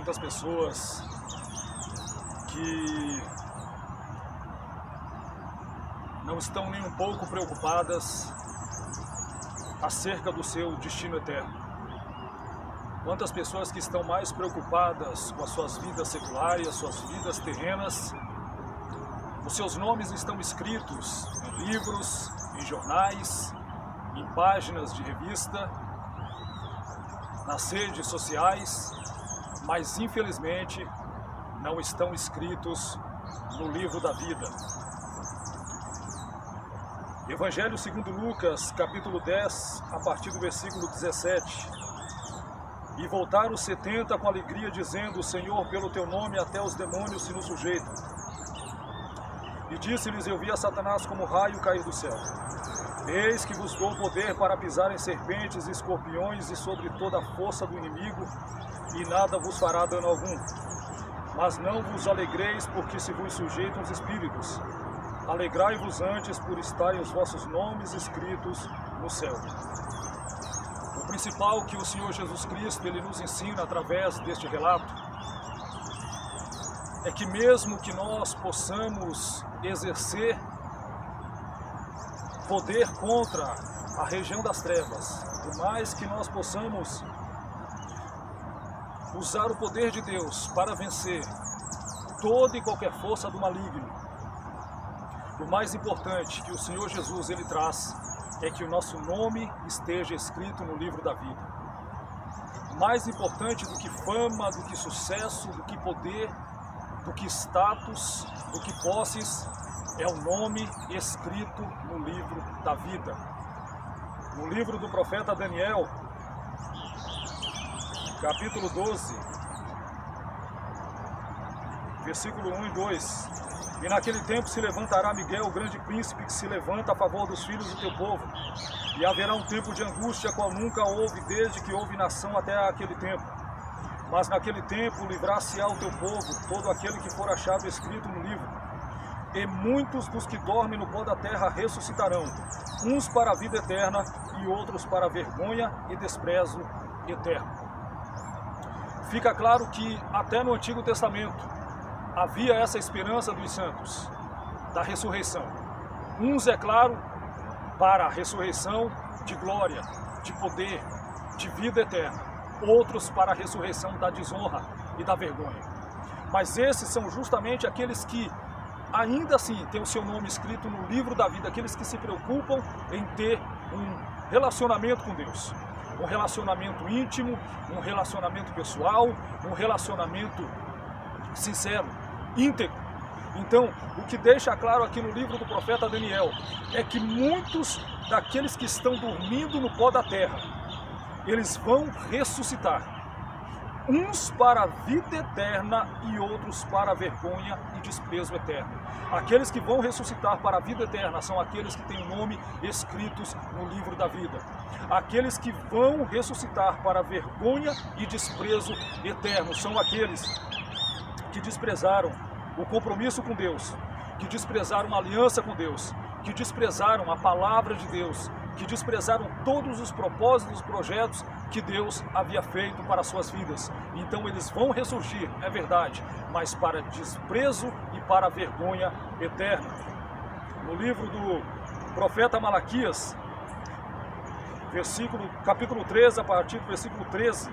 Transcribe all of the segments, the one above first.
muitas pessoas que não estão nem um pouco preocupadas acerca do seu destino eterno. Quantas pessoas que estão mais preocupadas com as suas vidas seculares, suas vidas terrenas. Os seus nomes estão escritos em livros, em jornais, em páginas de revista, nas redes sociais, mas infelizmente não estão escritos no livro da vida. Evangelho segundo Lucas, capítulo 10, a partir do versículo 17. E voltaram os 70 com alegria, dizendo: Senhor, pelo teu nome até os demônios se nos sujeitam. E disse-lhes: Eu vi a Satanás como raio cair do céu. Eis que vos dou poder para pisar em serpentes e escorpiões e sobre toda a força do inimigo, e nada vos fará dano algum. Mas não vos alegreis, porque se vos sujeitam os espíritos. Alegrai-vos antes por estarem os vossos nomes escritos no céu. O principal que o Senhor Jesus Cristo ele nos ensina através deste relato é que mesmo que nós possamos exercer poder contra a região das trevas, por mais que nós possamos usar o poder de Deus para vencer toda e qualquer força do maligno, o mais importante que o Senhor Jesus ele traz é que o nosso nome esteja escrito no livro da vida. Mais importante do que fama, do que sucesso, do que poder, do que status, do que posses, é o nome escrito no livro da vida. No livro do profeta Daniel, capítulo 12, versículo 1 e 2. E naquele tempo se levantará Miguel, o grande príncipe, que se levanta a favor dos filhos do teu povo. E haverá um tempo de angústia, qual nunca houve, desde que houve nação até aquele tempo. Mas naquele tempo livrar-se-á o teu povo, todo aquele que for achado escrito no livro. E muitos dos que dormem no pó da terra ressuscitarão, uns para a vida eterna e outros para a vergonha e desprezo eterno. Fica claro que até no Antigo Testamento havia essa esperança dos santos, da ressurreição. Uns, é claro, para a ressurreição de glória, de poder, de vida eterna. Outros para a ressurreição da desonra e da vergonha. Mas esses são justamente aqueles que ainda assim têm o seu nome escrito no livro da vida, aqueles que se preocupam em ter um relacionamento com Deus. Um relacionamento íntimo, um relacionamento pessoal, um relacionamento sincero, íntegro. Então, o que deixa claro aqui no livro do profeta Daniel é que muitos daqueles que estão dormindo no pó da terra, eles vão ressuscitar. Uns para a vida eterna e outros para a vergonha e desprezo eterno. Aqueles que vão ressuscitar para a vida eterna são aqueles que têm o nome escritos no livro da vida. Aqueles que vão ressuscitar para a vergonha e desprezo eterno são aqueles que desprezaram o compromisso com Deus, que desprezaram a aliança com Deus, que desprezaram a palavra de Deus, que desprezaram todos os propósitos, projetos que Deus havia feito para as suas vidas. Então eles vão ressurgir, é verdade, mas para desprezo e para vergonha eterna. No livro do profeta Malaquias, capítulo 13, a partir do versículo 13,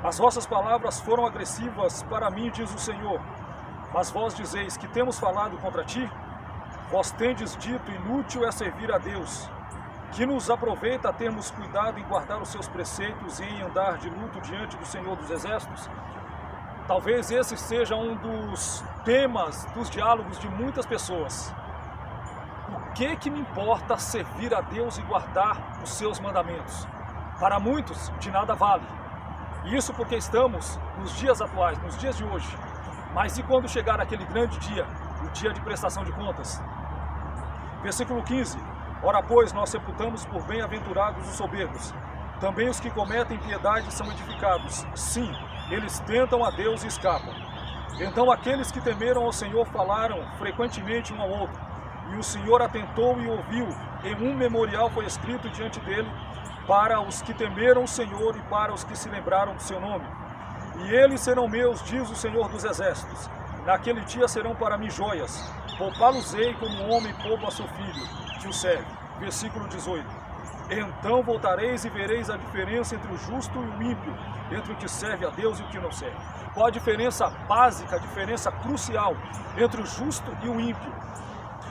as vossas palavras foram agressivas para mim, diz o Senhor, mas vós dizeis que temos falado contra ti? Vós tendes dito, inútil é servir a Deus. Que nos aproveita termos cuidado em guardar os seus preceitos e em andar de luto diante do Senhor dos Exércitos? Talvez esse seja um dos temas dos diálogos de muitas pessoas. O que me importa servir a Deus e guardar os seus mandamentos? Para muitos, de nada vale. Isso porque estamos nos dias atuais, nos dias de hoje. Mas e quando chegar aquele grande dia, o dia de prestação de contas? Versículo 15. Ora, pois, nós sepultamos por bem-aventurados os soberbos. Também os que cometem piedade são edificados. Sim, eles tentam a Deus e escapam. Então aqueles que temeram ao Senhor falaram frequentemente um ao outro. E o Senhor atentou e ouviu, e um memorial foi escrito diante dele para os que temeram o Senhor e para os que se lembraram do seu nome. E eles serão meus, diz o Senhor dos Exércitos. Naquele dia serão para mim joias. Poupá-los-ei como um homem poupa seu filho, que o serve. Versículo 18. Então voltareis e vereis a diferença entre o justo e o ímpio, entre o que serve a Deus e o que não serve. Qual a diferença básica, a diferença crucial entre o justo e o ímpio?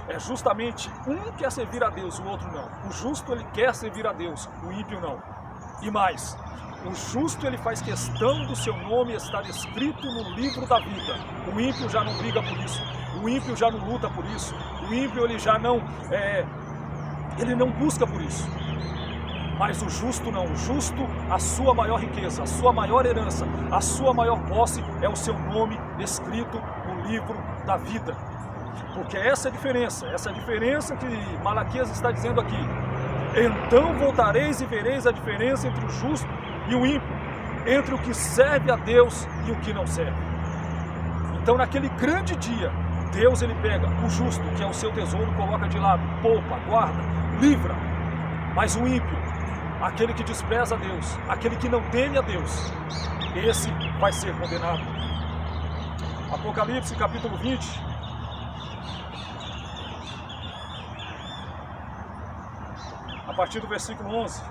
É justamente um quer servir a Deus, o outro não. O justo ele quer servir a Deus, o ímpio não. E mais, o justo ele faz questão do seu nome estar escrito no livro da vida. O ímpio já não briga por isso. O ímpio já não luta por isso. O ímpio ele já não ele não busca por isso. Mas o justo não. O justo, a sua maior riqueza, a sua maior herança, a sua maior posse é o seu nome escrito no livro da vida. Porque essa é a diferença que Malaquias está dizendo aqui. Então voltareis e vereis a diferença entre o justo e o ímpio, entre o que serve a Deus e o que não serve. Então naquele grande dia, Deus ele pega o justo, que é o seu tesouro, coloca de lado, poupa, guarda, livra. Mas o ímpio, aquele que despreza a Deus, aquele que não teme a Deus, esse vai ser condenado. Apocalipse capítulo 20. A partir do versículo 11.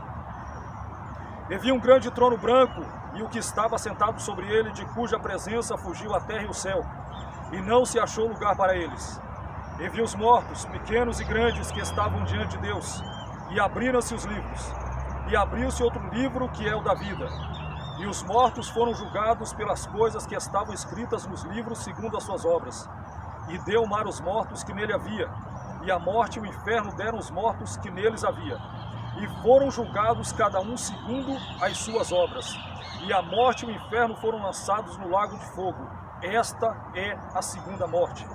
E vi um grande trono branco, e o que estava sentado sobre ele, de cuja presença fugiu a terra e o céu, e não se achou lugar para eles. E vi os mortos, pequenos e grandes, que estavam diante de Deus, e abriram-se os livros. E abriu-se outro livro, que é o da vida. E os mortos foram julgados pelas coisas que estavam escritas nos livros, segundo as suas obras. E deu o mar os mortos que nele havia, e a morte e o inferno deram os mortos que neles havia. E foram julgados cada um segundo as suas obras. E a morte e o inferno foram lançados no lago de fogo. Esta é a segunda morte.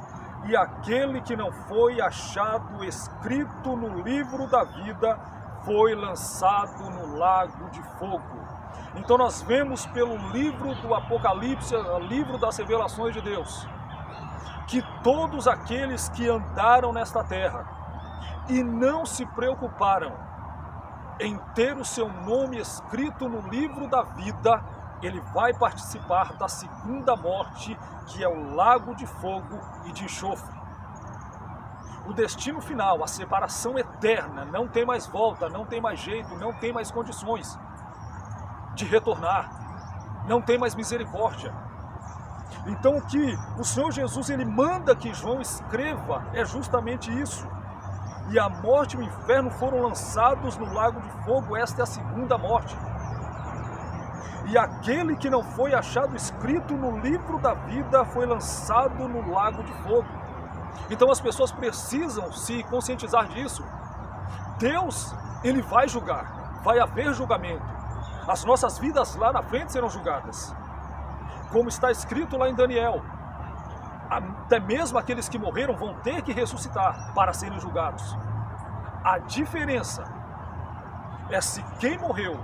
E aquele que não foi achado escrito no livro da vida foi lançado no lago de fogo. Então nós vemos pelo livro do Apocalipse, o livro das revelações de Deus, que todos aqueles que andaram nesta terra e não se preocuparam em ter o seu nome escrito no livro da vida, ele vai participar da segunda morte, que é o lago de fogo e de enxofre. O destino final, a separação eterna, não tem mais volta, não tem mais jeito, não tem mais condições de retornar, não tem mais misericórdia. Então o que o Senhor Jesus ele manda que João escreva é justamente isso. E a morte e o inferno foram lançados no lago de fogo, esta é a segunda morte. E aquele que não foi achado escrito no livro da vida foi lançado no lago de fogo. Então as pessoas precisam se conscientizar disso. Deus, ele vai julgar, vai haver julgamento. As nossas vidas lá na frente serão julgadas. Como está escrito lá em Daniel, até mesmo aqueles que morreram vão ter que ressuscitar para serem julgados. A diferença é se quem morreu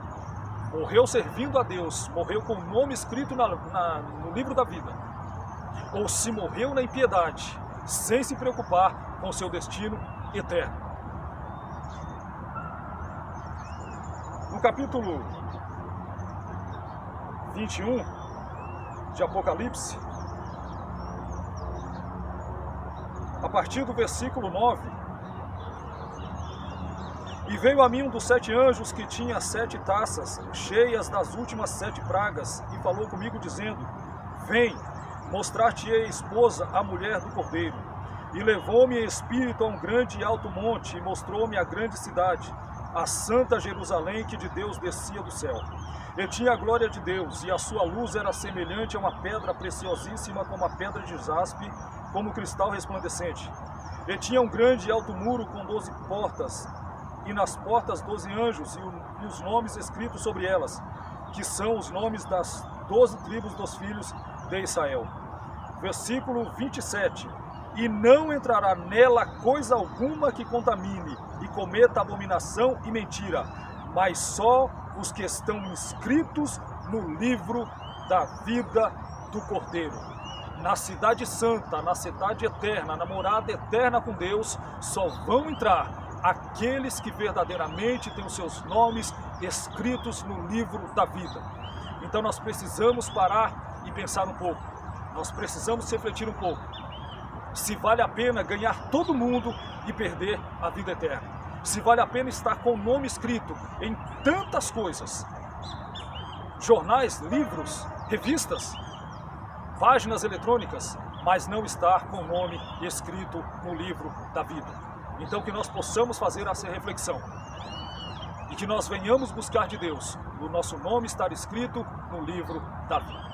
servindo a Deus, morreu com o nome escrito no livro da vida, ou se morreu na impiedade, sem se preocupar com o seu destino eterno. No capítulo 21 de Apocalipse, a partir do versículo 9, e veio a mim um dos 7 anjos que tinha 7 taças, cheias das últimas 7 pragas, e falou comigo dizendo, vem, mostrar-te-ei a esposa, a mulher do Cordeiro. E levou-me em espírito a um grande e alto monte, e mostrou-me a grande cidade, a santa Jerusalém, que de Deus descia do céu. E tinha a glória de Deus, e a sua luz era semelhante a uma pedra preciosíssima, como a pedra de jaspe, como cristal resplandecente. E tinha um grande e alto muro com 12 portas, e nas portas 12 anjos, e os nomes escritos sobre elas, que são os nomes das 12 tribos dos filhos de Israel. Versículo 27. E não entrará nela coisa alguma que contamine, e cometa abominação e mentira, mas só os que estão inscritos no livro da vida do Cordeiro. Na cidade santa, na cidade eterna, na morada eterna com Deus, só vão entrar aqueles que verdadeiramente têm os seus nomes escritos no livro da vida. Então nós precisamos parar e pensar um pouco. Nós precisamos refletir um pouco. Se vale a pena ganhar todo mundo e perder a vida eterna. Se vale a pena estar com o nome escrito em tantas coisas. Jornais, livros, revistas, páginas eletrônicas, mas não estar com o nome escrito no livro da vida. Então que nós possamos fazer essa reflexão. E que nós venhamos buscar de Deus o nosso nome estar escrito no livro da vida.